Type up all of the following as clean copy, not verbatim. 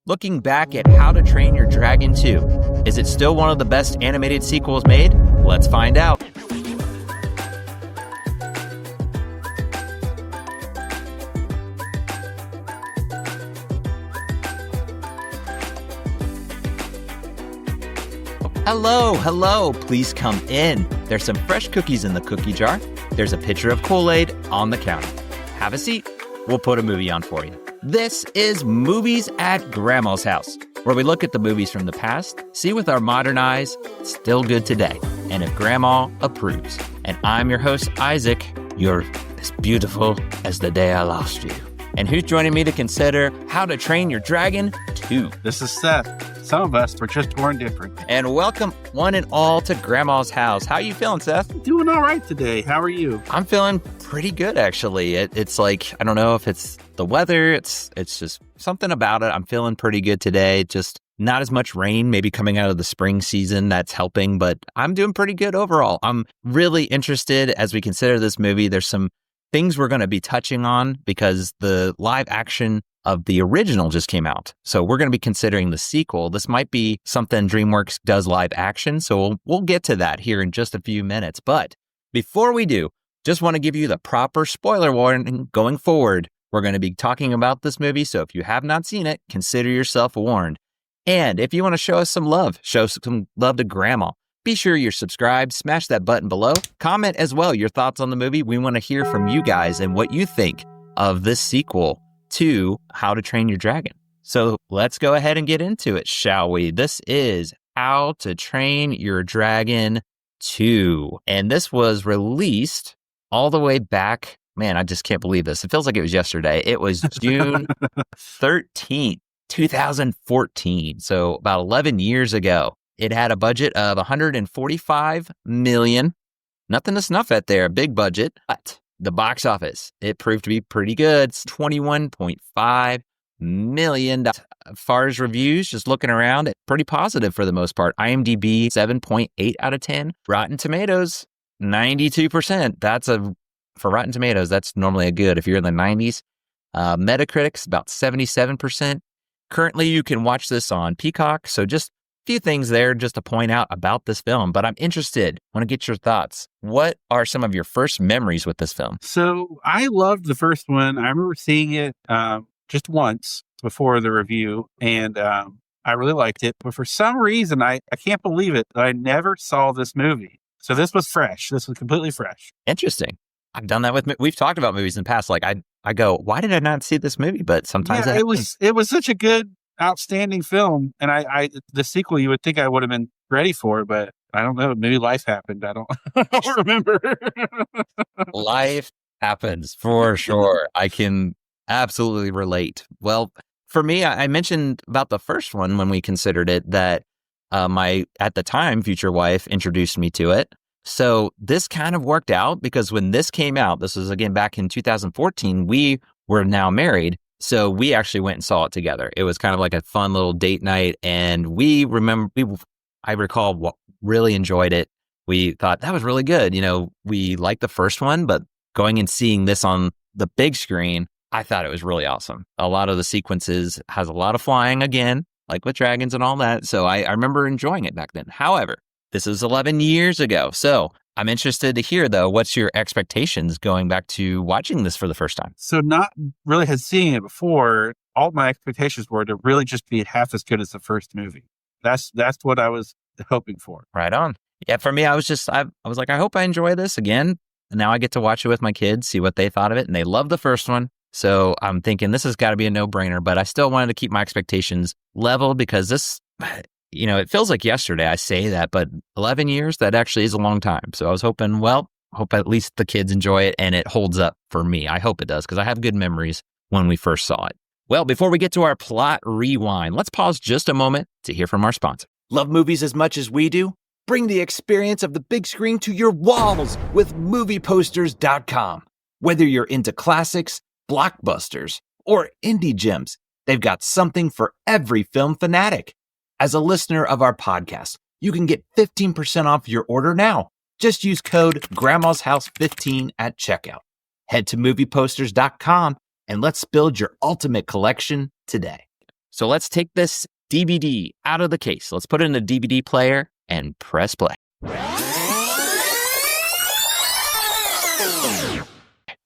Looking back at How to Train Your Dragon 2, is it still one of the best animated sequels made? Let's find out. Hello, please come in. There's some fresh cookies in the cookie jar. There's a pitcher of Kool-Aid on the counter. Have a seat. We'll put a movie on for you. This is Movies at Grandma's House, where we look at the movies from the past, see with our modern eyes, still good today, and if Grandma approves. And I'm your host, Isaac. You're as beautiful as the day I lost you. And who's joining me to consider How to Train Your Dragon 2? This is Seth. Some of us were just born different. And welcome one and all to Grandma's House. How you feeling, Seth? Doing all right today. How are you? I'm feeling pretty good, actually. It's like, I don't know if it's the weather. It's just something about it. I'm feeling pretty good today. Just not as much rain, maybe coming out of the spring season. That's helping, but I'm doing pretty good overall. I'm really interested as we consider this movie. There's some things we're going to be touching on because the live action of the original just came out. So we're going to be considering the sequel. This might be something DreamWorks does live action. So we'll get to that here in just a few minutes. But before we do, just want to give you the proper spoiler warning going forward. We're going to be talking about this movie. So if you have not seen it, consider yourself warned. And if you want to show us some love, show some love to Grandma, be sure you're subscribed, smash that button below, comment as well your thoughts on the movie. We want to hear from you guys and what you think of this sequel to How to Train Your Dragon. So let's go ahead and get into it, shall we? This is How to Train Your Dragon 2. And this was released all the way back. Man, I just can't believe this. It feels like it was yesterday. It was June 13th, 2014. So about 11 years ago. It had a budget of $145 million. Nothing to snuff at there, big budget. But the box office, it proved to be pretty good. It's $21.5 million. As far as reviews, just looking around, it's pretty positive for the most part. IMDb, 7.8 out of 10. Rotten Tomatoes, 92%. For Rotten Tomatoes, that's normally a good if you're in the 90s. Metacritic's about 77%. Currently, you can watch this on Peacock. So just few things there just to point out about this film, but I'm interested. Want to get your thoughts. What are some of your first memories with this film? So I loved the first one. I remember seeing it just once before the review, and I really liked it. But for some reason, I can't believe it, I never saw this movie. So this was fresh. This was completely fresh. Interesting. I've done that we've talked about movies in the past. Like I go, why did I not see this movie? But sometimes it was such a good, outstanding film, and I the sequel you would think I would have been ready for, but I don't know, maybe life happened. I don't remember. Life happens for sure. I can absolutely relate. Well, for me, I mentioned about the first one when we considered it that my at the time future wife introduced me to it. So this kind of worked out because when this came out, this was again back in 2014, we were now married. So we actually went and saw it together. It was kind of like a fun little date night. And I recall really enjoyed it. We thought that was really good. You know, we liked the first one, but going and seeing this on the big screen, I thought it was really awesome. A lot of the sequences has a lot of flying again, like with dragons and all that. So I remember enjoying it back then. However, this is 11 years ago. So I'm interested to hear, though, what's your expectations going back to watching this for the first time? So not really had seen it before. All my expectations were to really just be half as good as the first movie. That's what I was hoping for. Right on. Yeah, for me, I was like, I hope I enjoy this again. And now I get to watch it with my kids, see what they thought of it. And they love the first one. So I'm thinking this has got to be a no-brainer. But I still wanted to keep my expectations level because this, you know, it feels like yesterday I say that, but 11 years, that actually is a long time. So I was hoping, hope at least the kids enjoy it and it holds up for me. I hope it does because I have good memories when we first saw it. Well, before we get to our plot rewind, let's pause just a moment to hear from our sponsor. Love movies as much as we do? Bring the experience of the big screen to your walls with MoviePosters.com. Whether you're into classics, blockbusters, or indie gems, they've got something for every film fanatic. As a listener of our podcast, you can get 15% off your order now. Just use code Grandma's House 15 at checkout. Head to MoviePosters.com and let's build your ultimate collection today. So let's take this DVD out of the case. Let's put it in the DVD player and press play.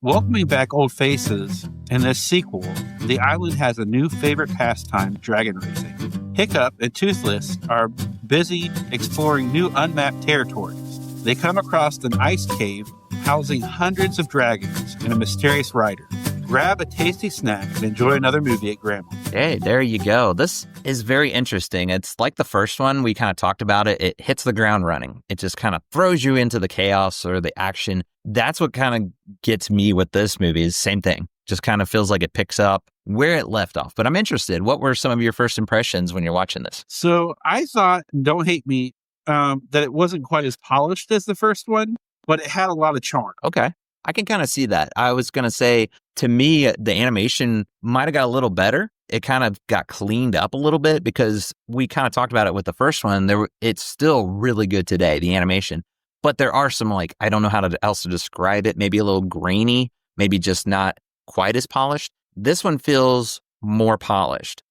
Welcoming back old faces, in this sequel, the island has a new favorite pastime, dragon racing. Hiccup and Toothless are busy exploring new unmapped territories. They come across an ice cave housing hundreds of dragons and a mysterious rider. Grab a tasty snack and enjoy another movie at Grandma. Hey, there you go. This is very interesting. It's like the first one. We kind of talked about it. It hits the ground running. It just kind of throws you into the chaos or the action. That's what kind of gets me with this movie is same thing. Just kind of feels like it picks up where it left off. But I'm interested. What were some of your first impressions when you're watching this? So I thought, don't hate me, that it wasn't quite as polished as the first one, but it had a lot of charm. Okay. I can kind of see that. I was going to say, to me, the animation might have got a little better. It kind of got cleaned up a little bit because we kind of talked about it with the first one. It's still really good today, the animation. But there are some, like, I don't know how else to describe it, maybe a little grainy, maybe just not quite as polished. This one feels more polished.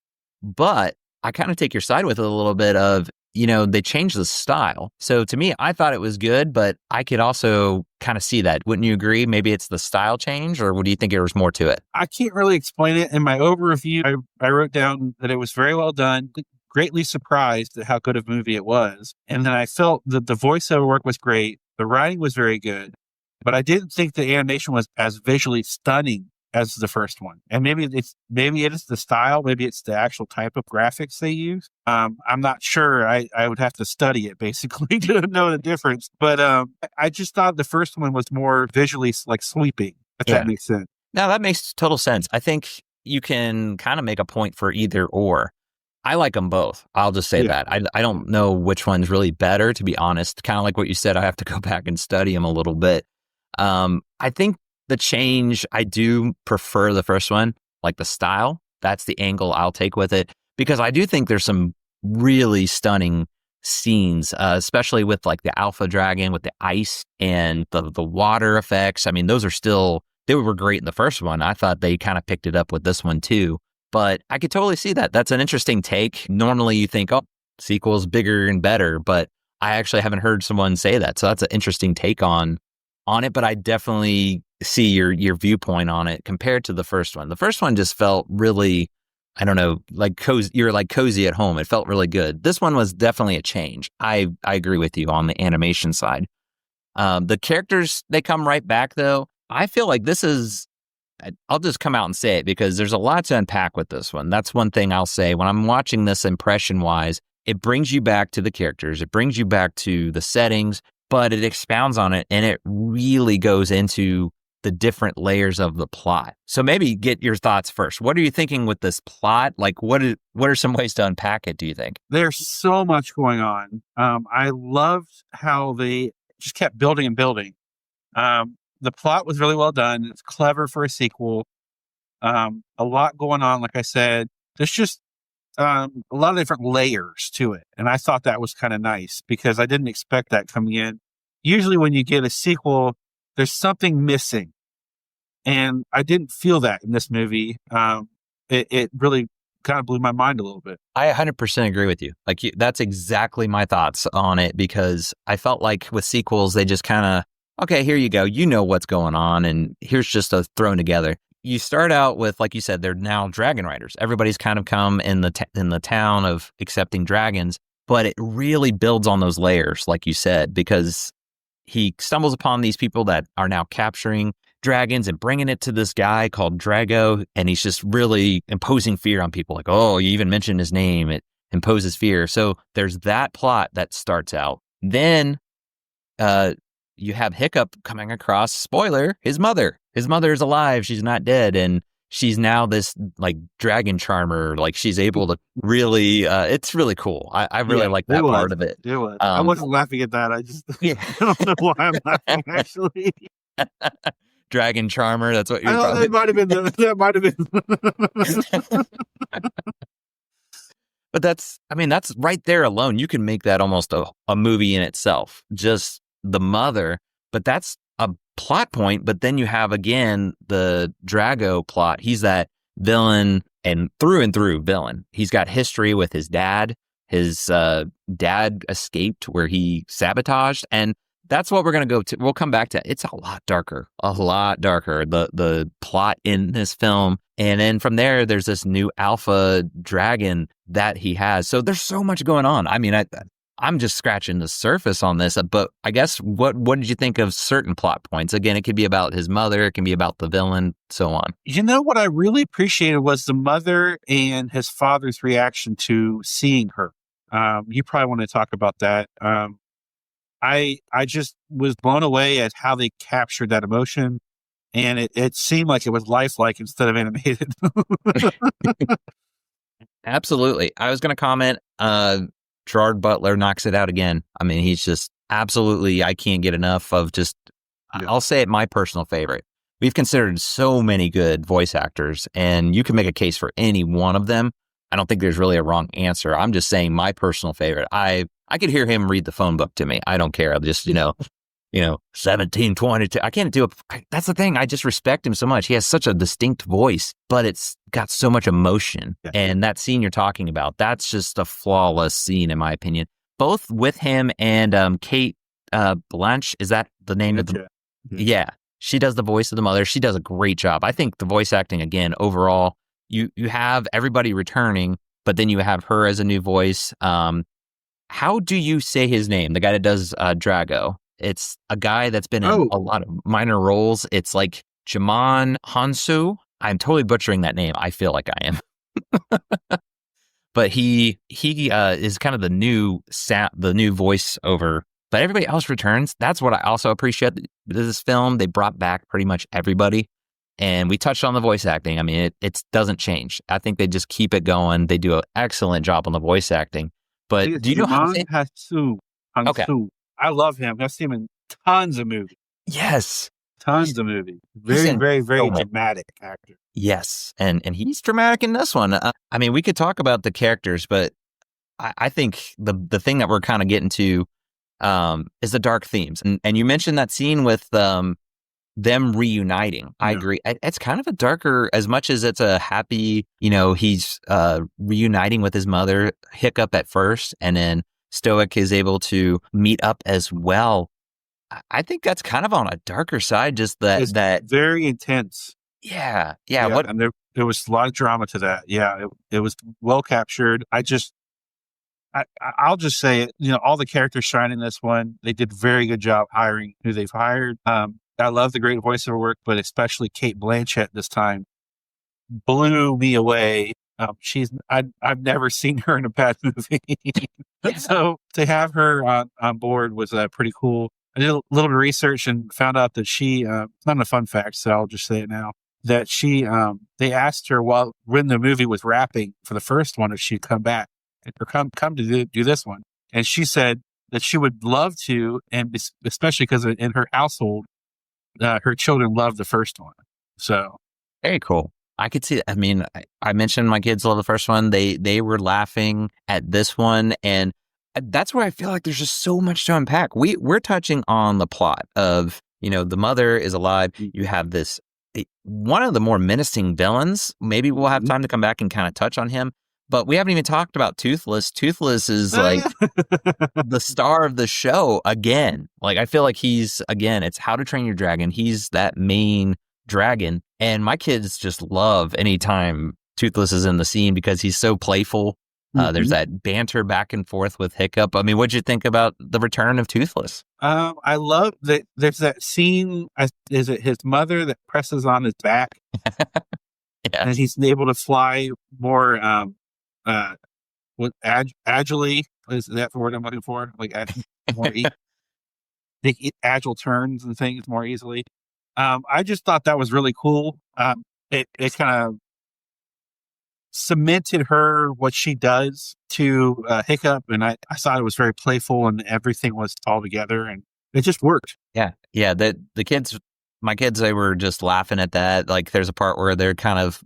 But I kind of take your side with it a little bit of, they changed the style. So to me, I thought it was good, but I could also kind of see that. Wouldn't you agree? Maybe it's the style change, or do you think there was more to it? I can't really explain it. In my overview, I wrote down that it was very well done, greatly surprised at how good of a movie it was. And then I felt that the voiceover work was great. The writing was very good, but I didn't think the animation was as visually stunning as the first one. And maybe it is the style, maybe it's the actual type of graphics they use. I'm not sure. I would have to study it basically to know the difference. But I just thought the first one was more visually like sweeping, if that makes sense. No, that makes total sense. I think you can kind of make a point for either or. I like them both. I'll just say that. I don't know which one's really better, to be honest. Kind of like what you said, I have to go back and study them a little bit. I think the change, I do prefer the first one, like the style. That's the angle I'll take with it, because I do think there's some really stunning scenes, especially with like the alpha dragon with the ice and the water effects. I mean, those are still, they were great in the first one. I thought they kind of picked it up with this one too, but I could totally see that. That's an interesting take. Normally you think, oh, sequels bigger and better, but I actually haven't heard someone say that. So that's an interesting take on it, but I definitely see your viewpoint on it compared to the first one. The first one just felt really, I don't know, like cozy. You're like cozy at home. It felt really good. This one was definitely a change. I agree with you on the animation side. The characters, they come right back though. I feel like this is, I'll just come out and say it because there's a lot to unpack with this one. That's one thing I'll say when I'm watching this impression wise, it brings you back to the characters. It brings you back to the settings, but it expounds on it and it really goes into the different layers of the plot. So maybe get your thoughts first. What are you thinking with this plot? Like, what are some ways to unpack it, do you think? There's so much going on. I loved how they just kept building and building. The plot was really well done. It's clever for a sequel. A lot going on, like I said. There's just a lot of different layers to it. And I thought that was kind of nice because I didn't expect that coming in. Usually when you get a sequel, there's something missing. And I didn't feel that in this movie. It really kind of blew my mind a little bit. I 100% agree with you. Like, that's exactly my thoughts on it, because I felt like with sequels, they just kind of, okay, here you go. You know what's going on, and here's just a thrown together. You start out with, like you said, they're now dragon riders. Everybody's kind of come in the town of accepting dragons, but it really builds on those layers, like you said, because he stumbles upon these people that are now capturing dragons and bringing it to this guy called Drago, and he's just really imposing fear on people. Like, oh, you even mentioned his name. It imposes fear. So there's that plot that starts out. Then you have Hiccup coming across, spoiler, his mother. His mother is alive. She's not dead. And she's now this like dragon charmer. Like, she's able to really, it's really cool. I really like that part of it. It was. I wasn't laughing at that. I just, I don't know why I'm laughing actually. Dragon charmer. That's what you're probably. That might have been. But that's right there alone. You can make that almost a movie in itself. Just the mother, but that's a plot point. But then you have, again, the Drago plot. He's that villain and through villain. He's got history with his dad. His dad escaped where he sabotaged, and that's what we're going to go to. We'll come back to. It's a lot darker, the plot in this film. And then from there, there's this new alpha dragon that he has. So there's so much going on. I mean, I'm just scratching the surface on this, but I guess what did you think of certain plot points? Again, it could be about his mother, it can be about the villain, so on. You know what I really appreciated was the mother and his father's reaction to seeing her. You probably want to talk about that. I just was blown away at how they captured that emotion, and it seemed like it was lifelike instead of animated. Absolutely. I was going to comment, Gerard Butler knocks it out again. I mean, he's just absolutely, I can't get enough of just, I'll say it, my personal favorite. We've considered so many good voice actors, and you can make a case for any one of them. I don't think there's really a wrong answer. I'm just saying my personal favorite. I could hear him read the phone book to me. I don't care. I'll just, 1722. I can't do it. That's the thing. I just respect him so much. He has such a distinct voice, but it's got so much emotion. Yeah. And that scene you're talking about, that's just a flawless scene, in my opinion. Both with him and Cate Blanchett. Is that the name of the? Mm-hmm. Yeah. She does the voice of the mother. She does a great job. I think the voice acting, again, overall, you have everybody returning, but then you have her as a new voice. How do you say his name? The guy that does Drago. It's a guy that's been in a lot of minor roles. It's like Djimon Hounsou. I'm totally butchering that name. I feel like I am. But he is kind of the new voiceover. But everybody else returns. That's what I also appreciate this film. They brought back pretty much everybody. And we touched on the voice acting. I mean, it doesn't change. I think they just keep it going. They do an excellent job on the voice acting. But do you know how to say? Hounsou. Okay. I love him. I've seen him in tons of movies. Yes. Tons of movies. Very, very, very dramatic actor. Yes. And he's dramatic in this one. I mean, we could talk about the characters, but I think the thing that we're kind of getting to is the dark themes. And you mentioned that scene with them reuniting. I agree. It's kind of a darker, as much as it's a happy, he's reuniting with his mother, Hiccup at first, and then Stoic is able to meet up as well. I think that's kind of on a darker side, just that very intense. Yeah. And there was a lot of drama to that. Yeah, it was well captured. I'll just say it, all the characters shine in this one. They did a very good job hiring who they've hired. I love the great voiceover work, but especially Cate Blanchett this time blew me away. I've never seen her in a bad movie. So to have her on board was pretty cool. I did a little bit of research and found out that she, it's not a fun fact, so I'll just say it now, that she, they asked her when the movie was wrapping for the first one, if she'd come back or come to do this one. And she said that she would love to, and especially because in her household, her children loved the first one. So. Very cool. I could see. I mean, I mentioned my kids love the first one. They were laughing at this one, and that's where I feel like there's just so much to unpack. We're touching on the plot of the mother is alive. You have this one of the more menacing villains. Maybe we'll have time to come back and kind of touch on him, but we haven't even talked about Toothless. Toothless is like the star of the show again. Like I feel like he's again. It's How to Train Your Dragon. He's that main dragon. And my kids just love anytime Toothless is in the scene because he's so playful. There's that banter back and forth with Hiccup. I mean, what'd you think about the return of Toothless? I love that there's that scene. Is it his mother that presses on his back? And he's able to fly more agilely. Is that the word I'm looking for? Like more agile turns and things more easily. I just thought that was really cool. It kind of cemented her, what she does to Hiccup, and I thought it was very playful and everything was all together, and it just worked. Yeah. My kids, they were just laughing at that. Like there's a part where they're kind of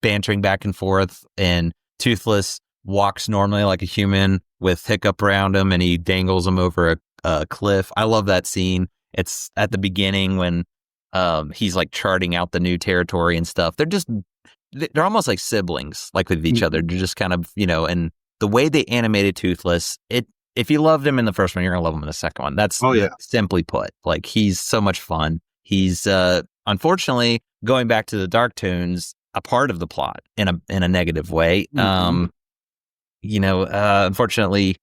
bantering back and forth, and Toothless walks normally like a human with Hiccup around him, and he dangles him over a cliff. I love that scene. It's at the beginning when he's like charting out the new territory and stuff. they're almost like siblings, like with each other. They're just kind of, and the way they animated Toothless, if you loved him in the first one, you're going to love him in the second one. That's simply put. Like, he's so much fun. He's, unfortunately, going back to the Dark Toons, a part of the plot in a negative way. Unfortunately,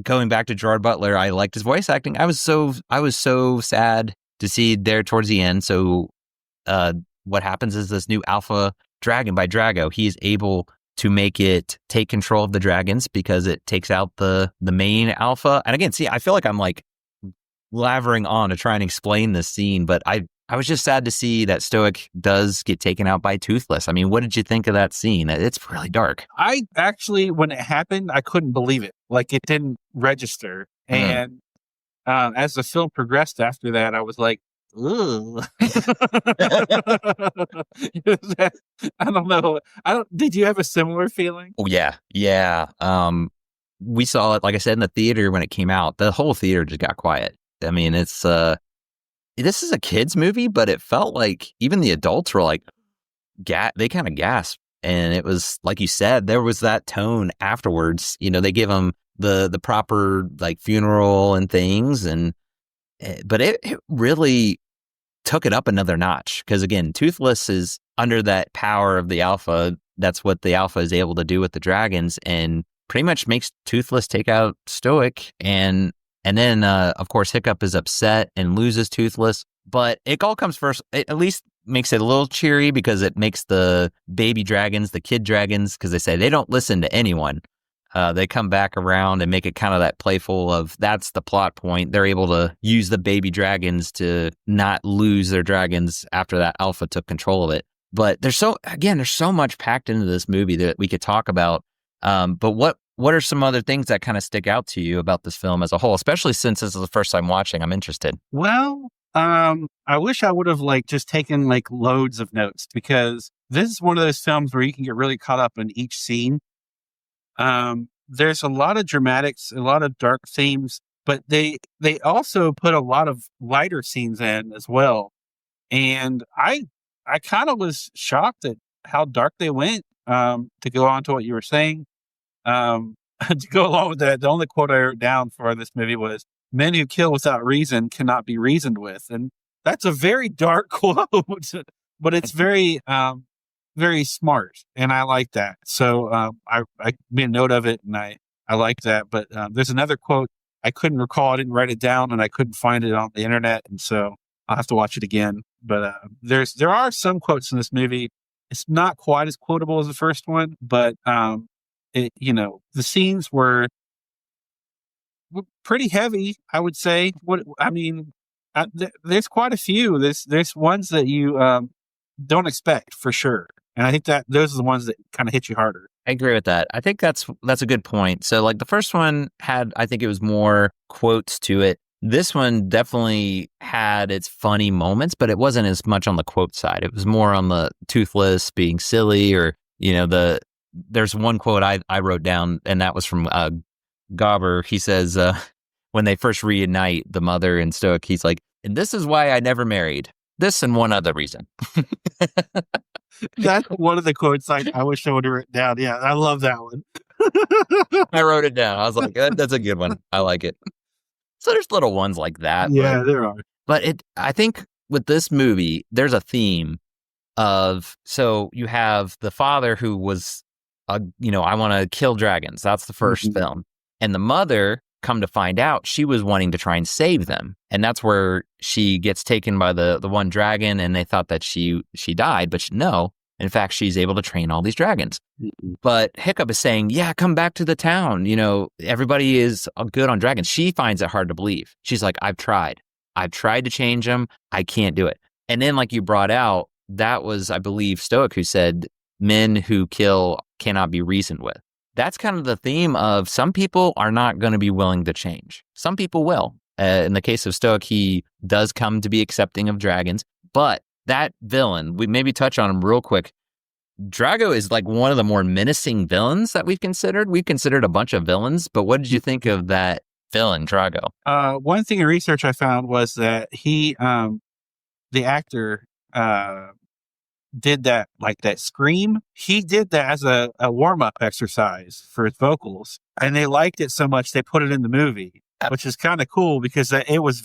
going back to Gerard Butler, I liked his voice acting. I was so sad to see there towards the end. So, what happens is this new alpha dragon by Drago, he is able to make it take control of the dragons because it takes out the main alpha. And again, see, I feel like I'm like lavering on to try and explain this scene, but I was just sad to see that Stoic does get taken out by Toothless. I mean, what did you think of that scene? It's really dark. I actually, when it happened, I couldn't believe it. Like, it didn't register. And as the film progressed after that, I was like, ooh. I don't know. Did you have a similar feeling? Oh, yeah. Yeah. We saw it, like I said, in the theater when it came out. The whole theater just got quiet. I mean, it's this is a kid's movie, but it felt like even the adults were like, they kind of gasped. And it was, like you said, there was that tone afterwards. They give them the proper like funeral and things. But it really took it up another notch. Because again, Toothless is under that power of the alpha. That's what the alpha is able to do with the dragons, and pretty much makes Toothless take out Stoic. And then, of course, Hiccup is upset and loses Toothless. But it all comes first. It at least makes it a little cheery because it makes the baby dragons, the kid dragons, because they say they don't listen to anyone. They come back around and make it kind of that playful of that's the plot point. They're able to use the baby dragons to not lose their dragons after that alpha took control of it. But there's so much packed into this movie that we could talk about. But what are some other things that kind of stick out to you about this film as a whole, especially since this is the first time watching? I'm interested. Well, I wish I would have just taken loads of notes, because this is one of those films where you can get really caught up in each scene. There's a lot of dramatics, a lot of dark themes, but they also put a lot of lighter scenes in as well. And I kind of was shocked at how dark they went. To go on to what you were saying, to go along with that, the only quote I wrote down for this movie was, "Men who kill without reason cannot be reasoned with." And that's a very dark quote, but it's very, very smart. And I like that. So I made a note of it, and I like that. But there's another quote I couldn't recall. I didn't write it down, and I couldn't find it on the internet. And so I'll have to watch it again. But there are some quotes in this movie. It's not quite as quotable as the first one, but the scenes were pretty heavy, I would say. There's quite a few. There's ones that you don't expect for sure, and I think that those are the ones that kind of hit you harder. I agree with that. I think that's a good point. So, like, the first one I think it was more quotes to it. This one definitely had its funny moments, but it wasn't as much on the quote side. It was more on the Toothless being silly, or there's one quote I wrote down, and that was from Gobber. He says, when they first reunite, the mother and Stoic, he's like, "And this is why I never married. This and one other reason." That's one of the quotes I wish I would have written down. Yeah, I love that one. I wrote it down. I was like, that's a good one. I like it. So there's little ones like that. Yeah, there are. But I think with this movie, there's a theme of, so you have the father who was, I want to kill dragons. That's the first film. And the mother, come to find out, she was wanting to try and save them. And that's where she gets taken by the one dragon, and they thought that she died, but no. In fact, she's able to train all these dragons. But Hiccup is saying, yeah, come back to the town. Everybody is good on dragons. She finds it hard to believe. She's like, I've tried to change them. I can't do it. And then, like you brought out, that was, I believe, Stoic who said, men who kill cannot be reasoned with. That's kind of the theme of some people are not going to be willing to change. Some people will. In the case of Stoic, he does come to be accepting of dragons. But that villain, we maybe touch on him real quick. Drago is like one of the more menacing villains that we've considered. We've considered a bunch of villains, but what did you think of that villain, Drago? One thing in research I found was that he, the actor, did that, like that scream. He did that as a warm-up exercise for his vocals. And they liked it so much they put it in the movie, which is kind of cool because it was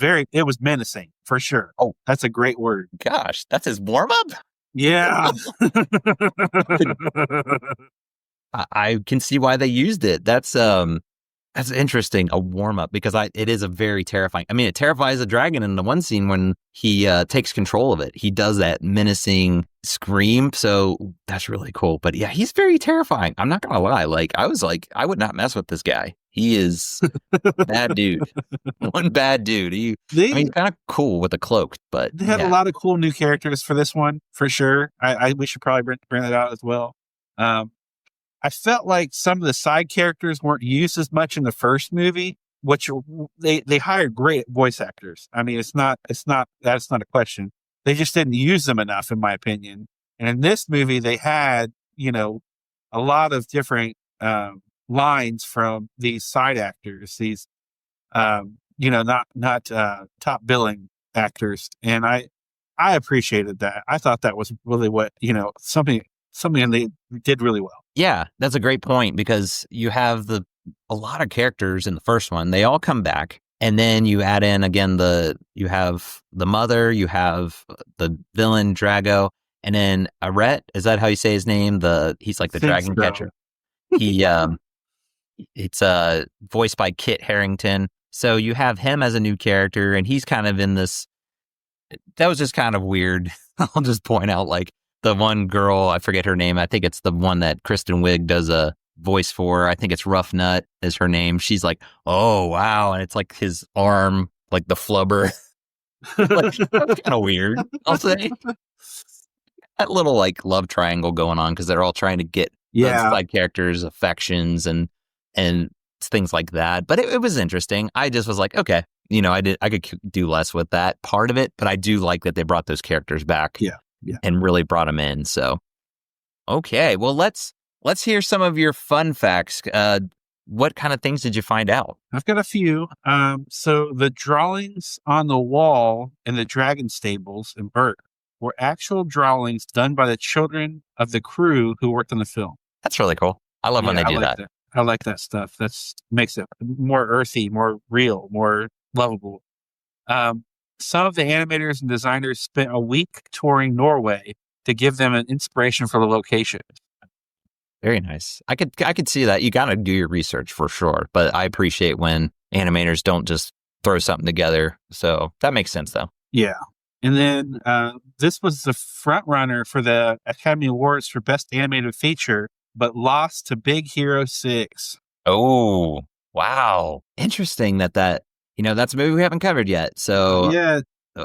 menacing for sure. Oh, that's a great word. Gosh, that's his warm-up? Yeah. I can see why they used it. That's interesting, a warm-up, because it is a very terrifying. I mean, it terrifies a dragon in the one scene when he takes control of it. He does that menacing scream, so that's really cool. But yeah, he's very terrifying. I'm not gonna lie. Like, I was like, I would not mess with this guy. He is bad dude. One bad dude. He's kind of cool with the cloak, but they had a lot of cool new characters for this one, for sure. We should probably bring that out as well. I felt like some of the side characters weren't used as much in the first movie, which they hired great voice actors. I mean, that's not a question. They just didn't use them enough, in my opinion. And in this movie, they had, a lot of different lines from these side actors, these, not top billing actors. And I appreciated that. I thought that was really what, something they did really well. Yeah, that's a great point, because you have a lot of characters in the first one. They all come back, and then you add in again you have the mother, you have the villain Drago, and then Arret. Is that how you say his name? He's like the dragon catcher. He it's voiced by Kit Harington. So you have him as a new character, and he's kind of in this. That was just kind of weird. I'll just point out, like, the one girl, I forget her name. I think it's the one that Kristen Wiig does a voice for. I think it's Rough Nut is her name. She's like, oh, wow. And it's like his arm, like the flubber. Like, that's kind of weird, I'll say. That little like love triangle going on, because they're all trying to get the side characters' affections and things like that. But it was interesting. I just was like, okay, I could do less with that part of it, but I do like that they brought those characters back. Yeah. And really brought them in. So, okay, well, let's hear some of your fun facts. What kind of things did you find out? I've got a few. So the drawings on the wall in the dragon stables in Burt were actual drawings done by the children of the crew who worked on the film. That's really cool. I love when they do that. I like that stuff. That makes it more earthy, more real, more lovable. Some of the animators and designers spent a week touring Norway to give them an inspiration for the location. Very nice. I could see that. You got to do your research for sure, but I appreciate when animators don't just throw something together. So that makes sense, though. Yeah. And then this was the front runner for the Academy Awards for Best Animated Feature, but lost to Big Hero 6. Oh, wow. Interesting that that's a movie we haven't covered yet. So yeah,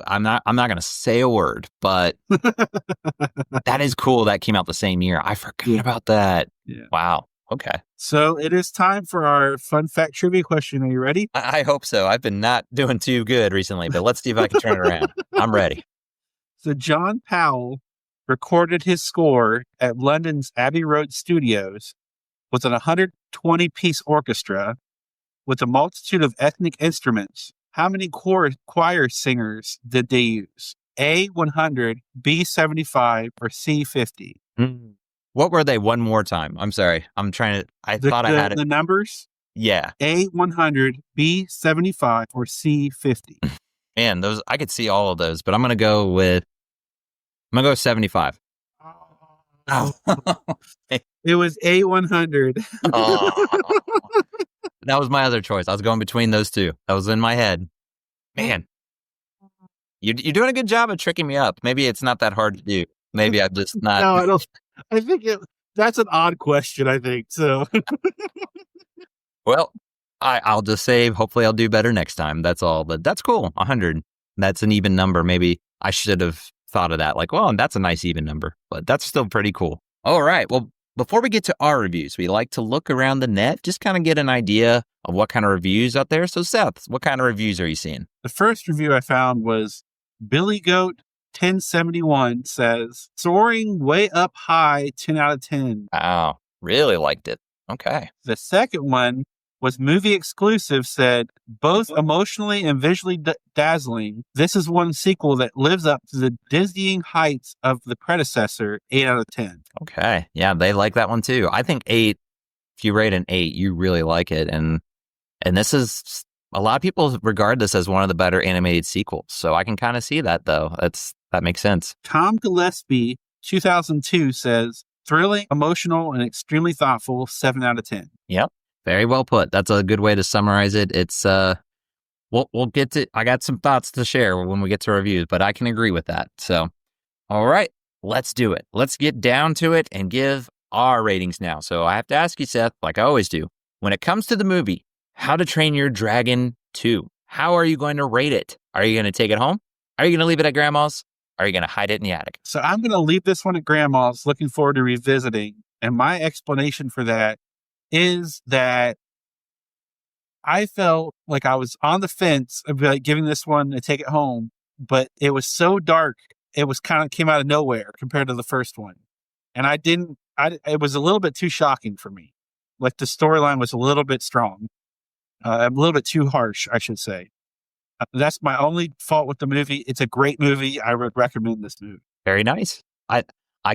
I'm not going to say a word, but that is cool. That came out the same year. I forgot about that. Yeah. Wow. Okay. So it is time for our fun fact trivia question. Are you ready? I hope so. I've been not doing too good recently, but let's see if I can turn it around. I'm ready. So John Powell recorded his score at London's Abbey Road Studios with an 120-piece orchestra with a multitude of ethnic instruments. How many choir singers did they use? A, 100, B, 75, or C, 50? What were they one more time? I'm sorry. I thought I had it. The numbers? Yeah. A, 100, B, 75, or C, 50? Man, those, I could see all of those, but I'm going to go 75. Oh. It was A, 100. Oh. That was my other choice. I was going between those two. That was in my head. Man, you're doing a good job of tricking me up. Maybe it's not that hard to do. Maybe I'm just not. No, I don't. I think that's an odd question, I think. So, well, I'll just say, hopefully I'll do better next time. That's all. But that's cool. 100. That's an even number. Maybe I should have thought of that. Like, well, that's a nice even number. But that's still pretty cool. All right. Well, before we get to our reviews, we like to look around the net, just kind of get an idea of what kind of reviews out there. So, Seth, what kind of reviews are you seeing? The first review I found was Billy Goat 1071 says, soaring way up high, 10 out of 10. Wow. Really liked it. Okay. The second one was movie exclusive, said, both emotionally and visually dazzling, this is one sequel that lives up to the dizzying heights of the predecessor, 8 out of 10. Okay. Yeah, they like that one too. I think 8, if you rate an 8, you really like it. And this is, a lot of people regard this as one of the better animated sequels. So I can kind of see that, though. That makes sense. Tom Gillespie, 2002, says, thrilling, emotional, and extremely thoughtful, 7 out of 10. Yep. Very well put. That's a good way to summarize it. It's, we'll get to, I got some thoughts to share when we get to reviews, but I can agree with that. So, all right, let's do it. Let's get down to it and give our ratings now. So I have to ask you, Seth, like I always do, when it comes to the movie, How to Train Your Dragon 2, how are you going to rate it? Are you going to take it home? Are you going to leave it at grandma's? Are you going to hide it in the attic? So I'm going to leave this one at grandma's, looking forward to revisiting. And my explanation for that is that I felt like I was on the fence of like giving this one a take it home, but it was so dark. It was kind of came out of nowhere compared to the first one. And it was a little bit too shocking for me. Like the storyline was a little bit strong, a little bit too harsh, I should say. That's my only fault with the movie. It's a great movie. I would recommend this movie. Very nice. I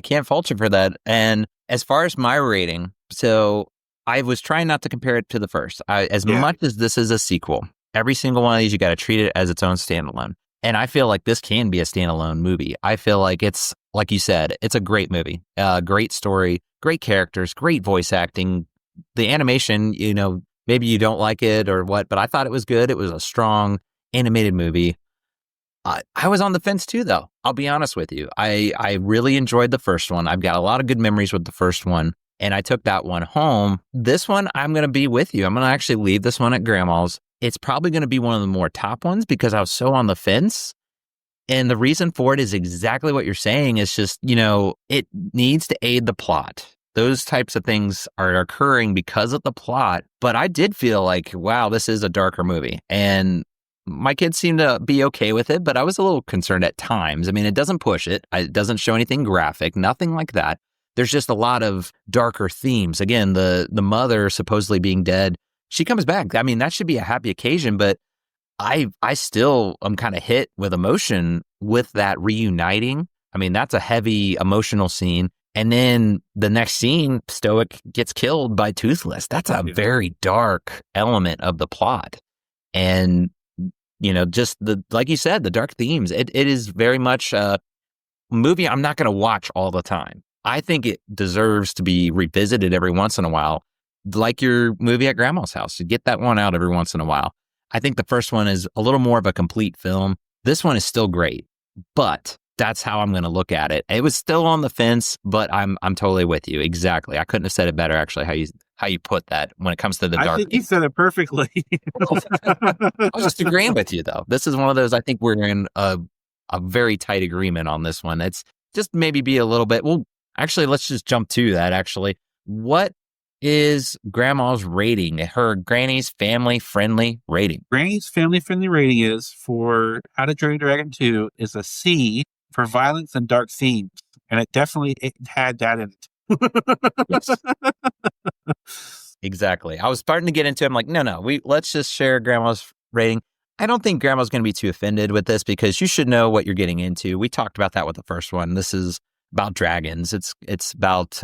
can't fault you for that. And as far as my rating, so I was trying not to compare it to the first. Much as this is a sequel, every single one of these, you got to treat it as its own standalone. And I feel like this can be a standalone movie. I feel like it's, like you said, it's a great movie, great story, great characters, great voice acting. The animation, maybe you don't like it or what, but I thought it was good. It was a strong animated movie. I was on the fence too, though. I'll be honest with you. I really enjoyed the first one. I've got a lot of good memories with the first one, and I took that one home. This one, I'm going to be with you. I'm going to actually leave this one at grandma's. It's probably going to be one of the more top ones because I was so on the fence. And the reason for it is exactly what you're saying. It's just, it needs to aid the plot. Those types of things are occurring because of the plot. But I did feel like, wow, this is a darker movie. And my kids seem to be okay with it, but I was a little concerned at times. I mean, it doesn't push it. It doesn't show anything graphic, nothing like that. There's just a lot of darker themes. Again, the mother supposedly being dead, she comes back. I mean, that should be a happy occasion, but I still am kind of hit with emotion with that reuniting. I mean, that's a heavy emotional scene. And then the next scene, Stoic gets killed by Toothless. That's a very dark element of the plot. And just like you said, the dark themes. It is very much a movie I'm not going to watch all the time. I think it deserves to be revisited every once in a while, like your movie at grandma's house. You get that one out every once in a while. I think the first one is a little more of a complete film. This one is still great, but that's how I'm going to look at it. It was still on the fence, but I'm totally with you. Exactly. I couldn't have said it better, actually, how you put that when it comes to the dark. I think you said it perfectly. I was just agreeing with you, though. This is one of those, I think we're in a very tight agreement on this one. It's just maybe be a little bit, well, actually, let's just jump to that, actually. What is grandma's rating, her granny's family-friendly rating? Granny's family-friendly rating is for How to Train Your Dragon 2 is a C for violence and dark themes. And it had that in it. Yes. Exactly. I was starting to get into it. I'm like, no, let's just share grandma's rating. I don't think grandma's going to be too offended with this because you should know what you're getting into. We talked about that with the first one. This is about dragons. It's about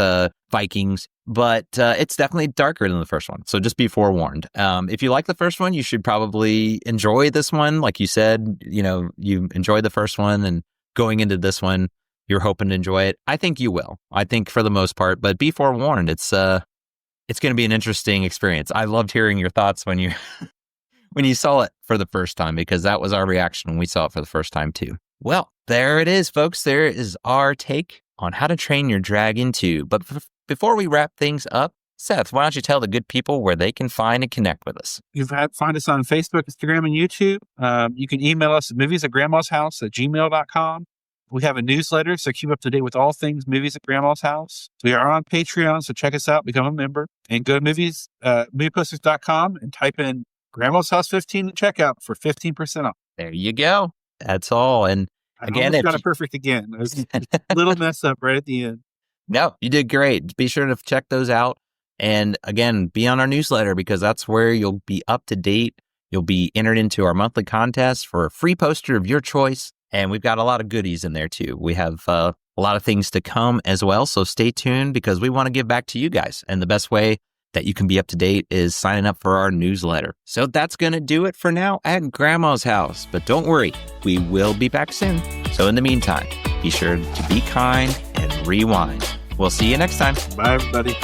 Vikings, but it's definitely darker than the first one. So just be forewarned. If you like the first one, you should probably enjoy this one. Like you said, you enjoyed the first one, and going into this one, you're hoping to enjoy it. I think you will. I think for the most part, but be forewarned. It's going to be an interesting experience. I loved hearing your thoughts when you when you saw it for the first time, because that was our reaction when we saw it for the first time too. Well, there it is, folks. There is our take on How to Train Your Dragon 2. But before we wrap things up, Seth, why don't you tell the good people where they can find and connect with us? You can find us on Facebook, Instagram, and YouTube. You can email us at movies@grandmashouse@gmail.com. We have a newsletter, so keep up to date with all things Movies at Grandma's House. We are on Patreon, so check us out, become a member, and go to movieposters.com and type in Grandma's House 15 at checkout for 15% off. There you go. That's all. And again, I got it perfect again. It was a little mess up right at the end. No, you did great. Be sure to check those out. And again, be on our newsletter because that's where you'll be up to date. You'll be entered into our monthly contest for a free poster of your choice. And we've got a lot of goodies in there too. We have a lot of things to come as well. So stay tuned because we want to give back to you guys. And the best way that you can be up to date is signing up for our newsletter. So that's going to do it for now at Grandma's house. But don't worry, we will be back soon. So in the meantime, be sure to be kind and rewind. We'll see you next time. Bye, everybody.